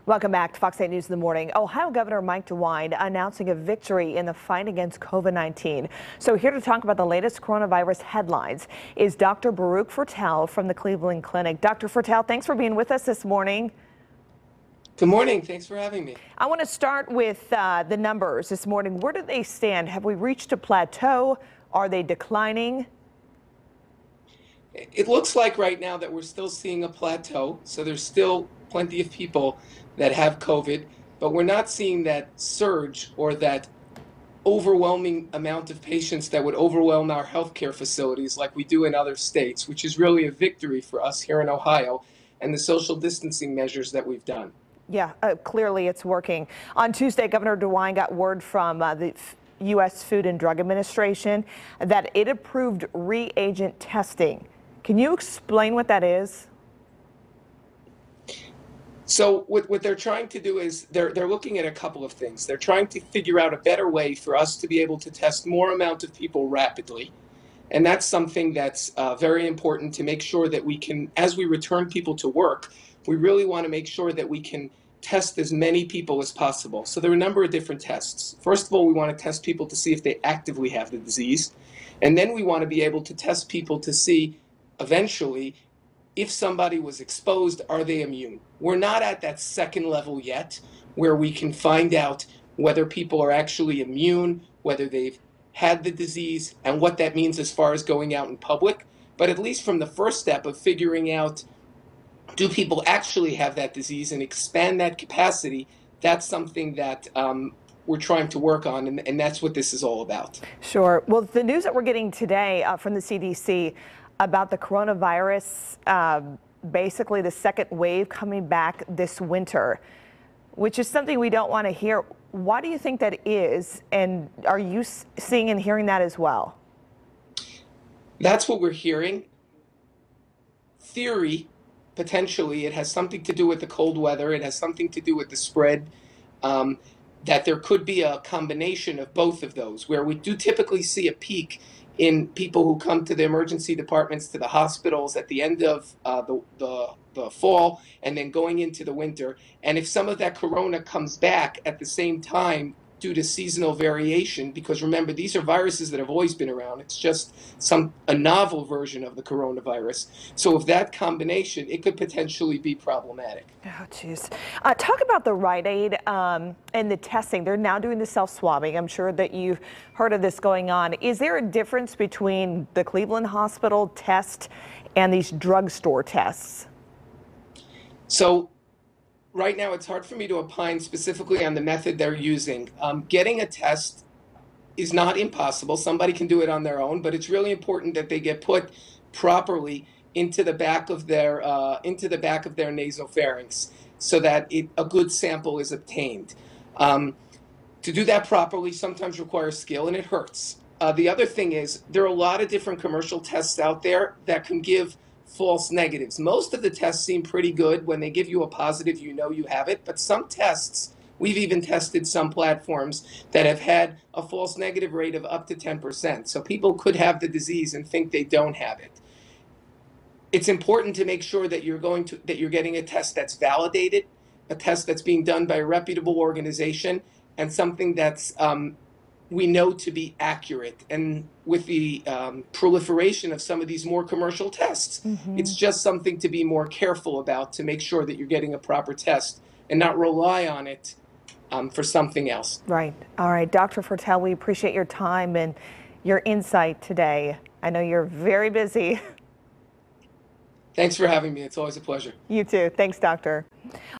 Welcome back to Fox 8 News in the morning. Ohio Governor Mike DeWine announcing a victory in the fight against COVID-19. So here to talk about the latest coronavirus headlines is Dr. Baruch Fertel from the Cleveland Clinic. Dr. Fertel, thanks for being with us this morning. Good morning. Thanks for having me. I want to start with the numbers this morning. Where do they stand? Have we reached a plateau? Are they declining? It looks like right now that we're still seeing a plateau. So there's still plenty of people that have COVID, but we're not seeing that surge or that overwhelming amount of patients that would overwhelm our healthcare facilities like we do in other states, which is really a victory for us here in Ohio and the social distancing measures that we've done. Yeah, clearly it's working. On Tuesday, Governor DeWine got word from the U.S. Food and Drug Administration that it approved reagent testing. Can you explain what that is? So what they're trying to do is they're looking at a couple of things. They're trying to figure out a better way for us to be able to test more amount of people rapidly. And that's something that's very important to make sure that we can, as we return people to work, we really want to make sure that we can test as many people as possible. So there are a number of different tests. First of all, we want to test people to see if they actively have the disease. And then we want to be able to test people to see eventually if somebody was exposed, are they immune? We're not at that second level yet where we can find out whether people are actually immune, whether they've had the disease, and what that means as far as going out in public. But at least from the first step of figuring out, do people actually have that disease and expand that capacity, that's something that we're trying to work on, and that's what this is all about. Sure. Well, the news that we're getting today from the CDC about the coronavirus, basically the second wave coming back this winter, which is something we don't want to hear. Why do you think that is? And are you seeing and hearing that as well? That's what we're hearing. Theory, potentially, it has something to do with the cold weather. It has something to do with the spread. That there could be a combination of both of those, where we do typically see a peak in people who come to the emergency departments, to the hospitals at the end of the fall and then going into the winter. And if some of that corona comes back at the same time due to seasonal variation, because remember, these are viruses that have always been around. It's just a novel version of the coronavirus. So if that combination, it could potentially be problematic. Oh, geez. Talk about the Rite Aid and the testing. They're now doing the self-swabbing. I'm sure that you've heard of this going on. Is there a difference between the Cleveland Hospital test and these drugstore tests? So right now, it's hard for me to opine specifically on the method they're using. Getting a test is not impossible. Somebody can do it on their own, but it's really important that they get put properly into the back of their nasopharynx so that a good sample is obtained. To do that properly sometimes requires skill, and it hurts. The other thing is there are a lot of different commercial tests out there that can give false negatives. Most of the tests seem pretty good. When they give you a positive, you know you have it. But some tests, we've even tested some platforms that have had a false negative rate of up to 10%. So people could have the disease and think they don't have it. It's important to make sure that you're getting a test that's validated, a test that's being done by a reputable organization, and something that's we know to be accurate. And with the proliferation of some of these more commercial tests, it's just something to be more careful about, to make sure that you're getting a proper test and not rely on it for something else. Right. All right. Dr. Fertel, we appreciate your time and your insight today. I know you're very busy. Thanks for having me. It's always a pleasure. You too. Thanks, doctor.